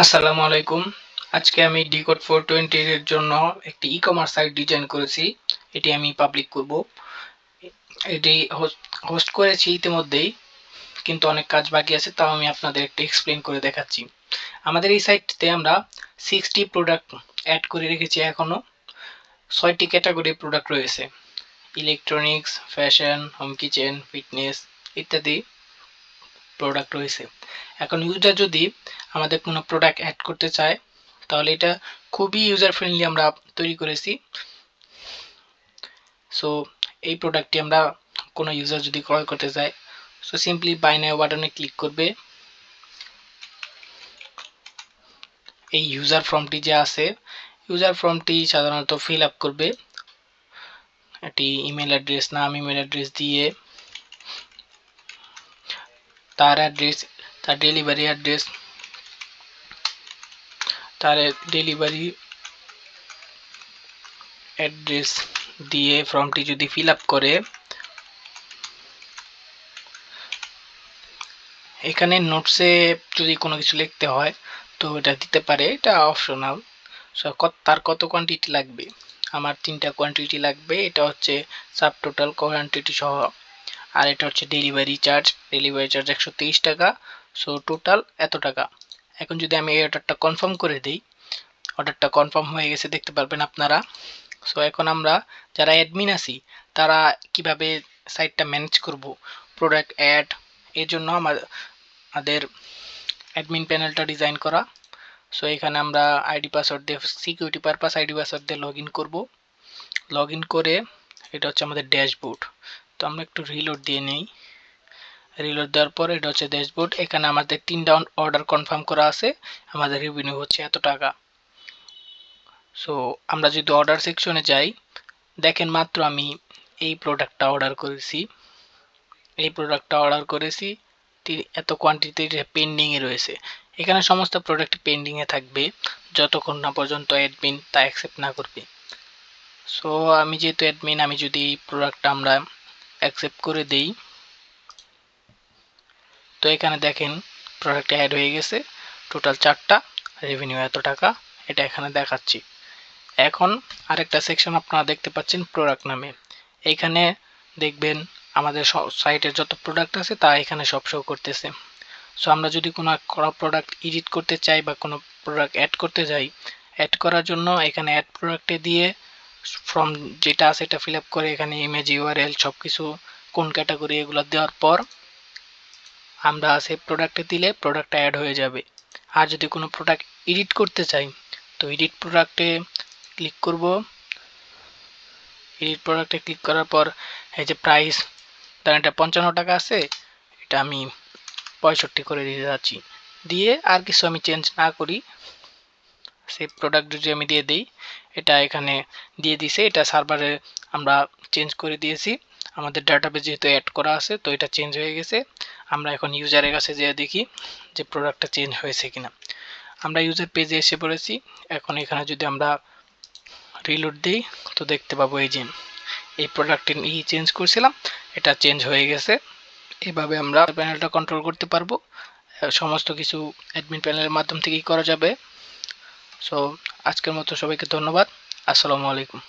আসসালামু আলাইকুম। আজকে আমি ডিকোড 420 এর জন্য একটি ই-কমার্স সাইট ডিজাইন করেছি। এটি আমি পাবলিক করব। এটি হোস্ট করেছি ইতিমধ্যেই, কিন্তু অনেক কাজ বাকি আছে, তাও আমি আপনাদের একটু এক্সপ্লেন করে দেখাচ্ছি। আমাদের এই সাইটটিতে আমরা 60 প্রোডাক্ট অ্যাড করে রেখেছি। এখনো 6টি ক্যাটাগরি প্রোডাক্ট রয়েছে: electronics, fashion, home kitchen, fitness ইত্যাদি প্রোডাক্ট রয়েছে। এখন ইউজার যদি আমাদের কোনো প্রোডাক্ট অ্যাড করতে চায়, তাহলে এটা খুবই ইউজার ফ্রেন্ডলি আমরা তৈরি করেছি। সো এই প্রোডাক্টটি আমরা কোনো ইউজার যদি ক্রয় করতে চায়, সো সিম্পলি বাই নাও বাটনে ক্লিক করবে। এই ইউজার ফর্মটি যে আছে, ইউজার ফর্মটি সাধারণত ফিল আপ করবে। এটি ইমেল অ্যাড্রেস, নাম, ইমেল অ্যাড্রেস দিয়ে তার অ্যাড্রেস, তার ডেলিভারি অ্যাড্রেস, তার ডেলিভারি অ্যাড্রেস দিয়ে ফর্মটি যদি ফিল আপ করে, এখানে নোটসে যদি কোনো কিছু লিখতে হয় তো এটা দিতে পারে, এটা অপশনাল। তার কত কোয়ান্টিটি লাগবে? আমার 3টা কোয়ান্টিটি লাগবে। এটা হচ্ছে সাব টোটাল কোয়ান্টিটি সহ, আর এটা হচ্ছে ডেলিভারি চার্জ। ডেলিভারি চার্জ 123 টাকা। সো টোটাল এত টাকা। এখন যদি আমি এই অর্ডারটা কনফার্ম করে দিই, অর্ডারটা কনফার্ম হয়ে গেছে দেখতে পারবেন আপনারা। সো এখন আমরা যারা অ্যাডমিন আছি, তারা কিভাবে সাইটটা ম্যানেজ করব, প্রোডাক্ট অ্যাড, এর জন্য আমাদের অ্যাডমিন প্যানেলটা ডিজাইন করা। সো এখানে আমরা আইডি পাসওয়ার্ড দিয়ে, সিকিউরিটি পারপাস আইডি পাসওয়ার্ড দিয়ে লগ ইন করবো। লগ ইন করে এটা হচ্ছে আমাদের ড্যাশবোর্ড। তো আমরা একটু রিলোড দিয়ে নিই। রিলোড দেওয়ার পর এটা হচ্ছে ড্যাশবোর্ড। এখানে আমাদের 3টা অর্ডার কনফার্ম করা আছে। আমাদের রেভিনিউ হচ্ছে এত টাকা। সো আমরা যদি অর্ডার সেকশনে যাই, দেখেন মাত্র আমি এই প্রোডাক্টটা অর্ডার করেছি। এত কোয়ান্টিটি পেন্ডিংয়ে রয়েছে। এখানে সমস্ত প্রোডাক্ট পেন্ডিংয়ে থাকবে যতক্ষণ না পর্যন্ত অ্যাডমিন তা অ্যাকসেপ্ট না করবে। সো আমি যেহেতু অ্যাডমিন, আমি যদি এই প্রোডাক্টটা আমরা অ্যাকসেপ্ট করে দেই, তো এখানে দেখেন প্রোডাক্ট অ্যাড হয়ে গেছে। টোটাল 4টা, রেভিনিউ এত টাকা, এটা এখানে দেখাচ্ছি। এখন আরেকটা সেকশন আপনারা দেখতে পাচ্ছেন প্রোডাক্ট নামে। এইখানে দেখবেন আমাদের সাইটের যত প্রোডাক্ট আছে তা এখানে সব শো করতেছে। সো আমরা যদি কোনো প্রোডাক্ট এডিট করতে চাই বা কোনো প্রোডাক্ট অ্যাড করতে যাই, অ্যাড করার জন্য এখানে অ্যাড প্রোডাক্টে দিয়ে ফর্ম যেটা আছে এটা ফিল আপ করে, এখানে ইমেজ, ইউআরএল সব কিছু, কোন ক্যাটাগরি, এগুলো দেওয়ার পর আমরা সেভ প্রোডাক্টে দিলে প্রোডাক্টটা অ্যাড হয়ে যাবে। আর যদি কোনো প্রোডাক্ট এডিট করতে চাই, তো এডিট প্রোডাক্টে ক্লিক করব। এডিট প্রোডাক্টে ক্লিক করার পর এই যে প্রাইস, ধরেন এটা 55 টাকা আছে, এটা আমি 65 করে দিতে যাচ্ছি। দিয়ে আর কিছু আমি চেঞ্জ না করি, সেভ প্রোডাক্ট যদি আমি দিয়ে দিই, এটা এখানে দিয়ে দিছে। এটা সার্ভারে আমরা চেঞ্জ করে দিয়েছি। আমাদের ডাটাবেজ যেহেতু অ্যাড করা আছে, তো এটা চেঞ্জ হয়ে গেছে। আমরা এখন ইউজারের কাছে যেয়ে দেখি যে প্রোডাক্টটা চেঞ্জ হয়েছে কিনা। আমরা ইউজার পেজে এসে পড়েছি। এখন এখানে যদি আমরা রিলোড দিই, তো দেখতে পাবো এই যে এই প্রোডাক্টটি চেঞ্জ করছিলাম, এটা চেঞ্জ হয়ে গেছে। এভাবে আমরা প্যানেলটা কন্ট্রোল করতে পারবো। সমস্ত কিছু অ্যাডমিন প্যানেলের মাধ্যম থেকেই করা যাবে। সো আজকের মতো সবাইকে ধন্যবাদ। আসসালামু আলাইকুম।